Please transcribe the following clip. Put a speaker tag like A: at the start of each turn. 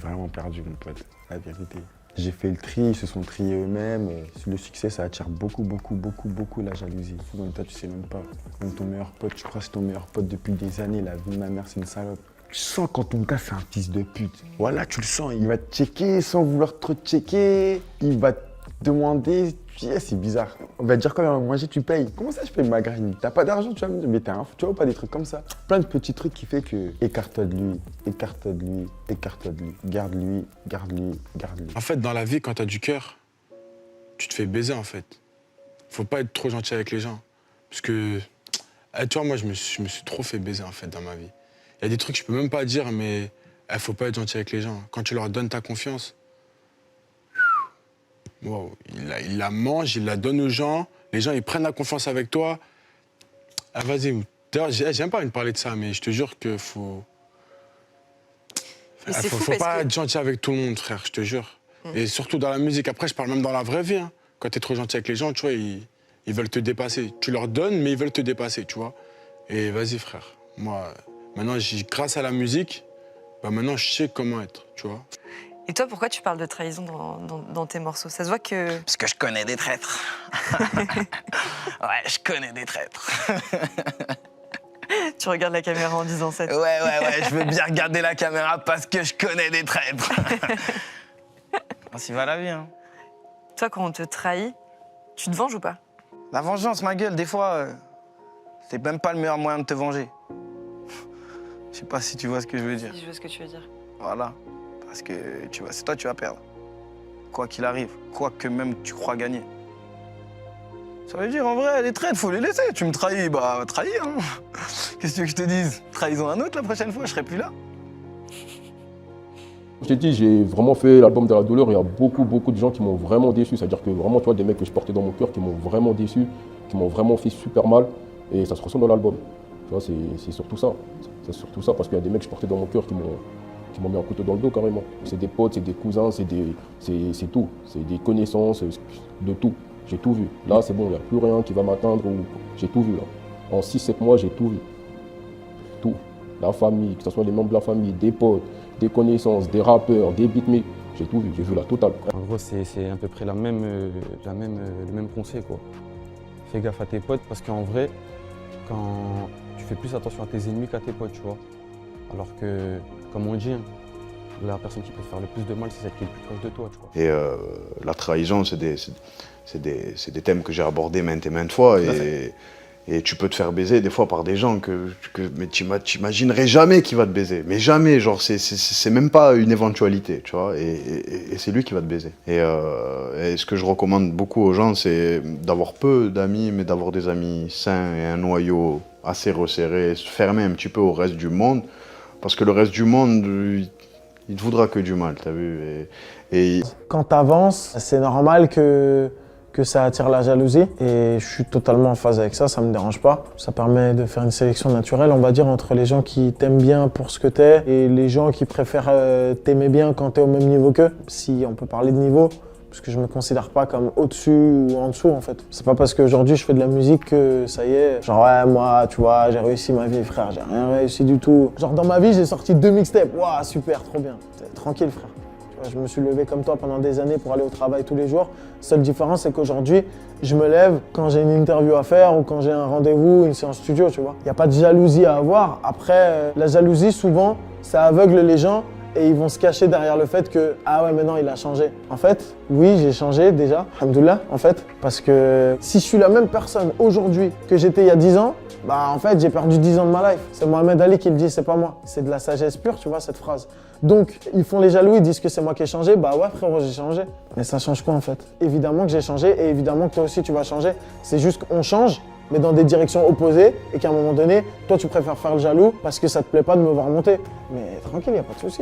A: vraiment perdu, mon pote, la vérité. J'ai fait le tri, ils se sont triés eux-mêmes. Le succès, ça attire beaucoup la jalousie. Souvent, toi, tu sais même pas. Même ton meilleur pote, tu crois que c'est ton meilleur pote depuis des années. La vie de ma mère, c'est une salope. Tu sens quand ton gars, c'est un fils de pute. Voilà, tu le sens. Il va te checker sans vouloir trop te checker. Il va te demander. C'est bizarre. On va te dire quand même, manger, tu payes. Comment ça, je paye ma graine? T'as pas d'argent, tu vas me dire, mais t'es un fou, tu vois, pas des trucs comme ça. Plein de petits trucs qui fait que écarte-toi de lui, écarte-toi de lui, écarte-toi de lui, garde-lui, garde-lui, garde-lui.
B: En fait, dans la vie, quand t'as du cœur, tu te fais baiser, en fait. Faut pas être trop gentil avec les gens. Parce que, tu vois, moi, je me suis trop fait baiser, en fait, dans ma vie. Il y a des trucs que je peux même pas dire, mais faut pas être gentil avec les gens. Quand tu leur donnes ta confiance, wow, il la mange, il la donne aux gens, les gens ils prennent la confiance avec toi. Ah, vas-y, d'ailleurs, j'aime pas me parler de ça, mais je te jure que faut pas être gentil avec tout le monde, frère, je te jure. Et surtout dans la musique. Après, je parle même dans la vraie vie. Hein. Quand t'es trop gentil avec les gens, tu vois, ils veulent te dépasser. Tu leur donnes, mais ils veulent te dépasser, tu vois. Et vas-y, frère. Moi, maintenant, grâce à la musique, bah, maintenant, je sais comment être, tu vois.
C: Et toi, pourquoi tu parles de trahison dans tes morceaux? Ça se voit que...
D: Parce que je connais des traîtres. Ouais, je connais des traîtres.
C: Tu regardes la caméra en disant ça.
D: Ouais, je veux bien regarder la caméra parce que je connais des traîtres. Ainsi va la vie, hein.
C: Toi, quand on te trahit, tu te venges ou pas?
D: La vengeance, ma gueule, des fois, c'est même pas le meilleur moyen de te venger. Je sais pas si tu vois ce que je veux dire.
C: Je vois ce que tu veux dire.
D: Voilà. Parce que tu vois, c'est toi, tu vas perdre. Quoi qu'il arrive, quoi que même tu crois gagner. Ça veut dire, en vrai, les traites, faut les laisser. Tu me trahis, bah, trahis, hein. Qu'est-ce que tu veux que je te dise? Trahison un autre la prochaine fois, je serai plus là.
E: Je t'ai dit, j'ai vraiment fait l'album de la douleur. Il y a beaucoup de gens qui m'ont vraiment déçu. C'est-à-dire que vraiment, tu vois, des mecs que je portais dans mon cœur qui m'ont vraiment déçu, qui m'ont vraiment fait super mal. Et ça se ressent dans l'album. Tu vois, c'est surtout ça. C'est surtout ça, parce qu'il y a des mecs que je portais dans mon cœur qui m'ont mis un couteau dans le dos carrément. C'est des potes, c'est des cousins, c'est tout. C'est des connaissances, de tout. J'ai tout vu. Là, c'est bon, il n'y a plus rien qui va m'atteindre. J'ai tout vu là. En 6-7 mois, j'ai tout vu. Tout. La famille, que ce soit les membres de la famille, des potes, des connaissances, des rappeurs, des beatmakers. J'ai tout vu, j'ai vu la totale.
F: En gros, c'est à peu près le même conseil, quoi. Fais gaffe à tes potes parce qu'en vrai, quand tu fais plus attention à tes ennemis qu'à tes potes, tu vois. Alors que, comme on dit, la personne qui peut faire le plus de mal, c'est celle qui est le plus proche de toi, tu vois.
G: Et la trahison, c'est des thèmes que j'ai abordés maintes et maintes fois. Et tu peux te faire baiser des fois par des gens mais tu n'imaginerais jamais qu'il va te baiser. Mais jamais, genre, c'est même pas une éventualité, tu vois. Et c'est lui qui va te baiser. Et ce que je recommande beaucoup aux gens, c'est d'avoir peu d'amis, mais d'avoir des amis sains et un noyau assez resserré, se fermer un petit peu au reste du monde. Parce que le reste du monde, il te voudra que du mal, t'as vu.
H: Quand t'avances, c'est normal que ça attire la jalousie et je suis totalement en phase avec ça, ça me dérange pas. Ça permet de faire une sélection naturelle, on va dire, entre les gens qui t'aiment bien pour ce que t'es et les gens qui préfèrent t'aimer bien quand t'es au même niveau qu'eux, si on peut parler de niveau. Parce que je me considère pas comme au-dessus ou en dessous en fait. C'est pas parce qu'aujourd'hui je fais de la musique que ça y est, genre ouais moi tu vois j'ai réussi ma vie frère, j'ai rien réussi du tout. Genre dans ma vie j'ai sorti 2 mixtapes, waouh super, trop bien. Tranquille frère. Tu vois, je me suis levé comme toi pendant des années pour aller au travail tous les jours. Seule différence c'est qu'aujourd'hui je me lève quand j'ai une interview à faire ou quand j'ai un rendez-vous, une séance studio, tu vois. Il n'y a pas de jalousie à avoir. Après la jalousie souvent ça aveugle les gens. Et ils vont se cacher derrière le fait que « Ah ouais, mais non, il a changé ». En fait, oui, j'ai changé déjà, alhamdoulilah, en fait. Parce que si je suis la même personne aujourd'hui que j'étais il y a 10 ans, bah en fait, j'ai perdu 10 ans de ma life. C'est Mohamed Ali qui le dit, c'est pas moi. C'est de la sagesse pure, tu vois, cette phrase. Donc, ils font les jaloux, ils disent que c'est moi qui ai changé. Bah ouais, frérot, j'ai changé. Mais ça change quoi, en fait? Évidemment que j'ai changé et évidemment que toi aussi, tu vas changer. C'est juste qu'on change, mais dans des directions opposées, et qu'à un moment donné, toi tu préfères faire le jaloux parce que ça te plaît pas de me voir monter. Mais tranquille, y a pas de souci.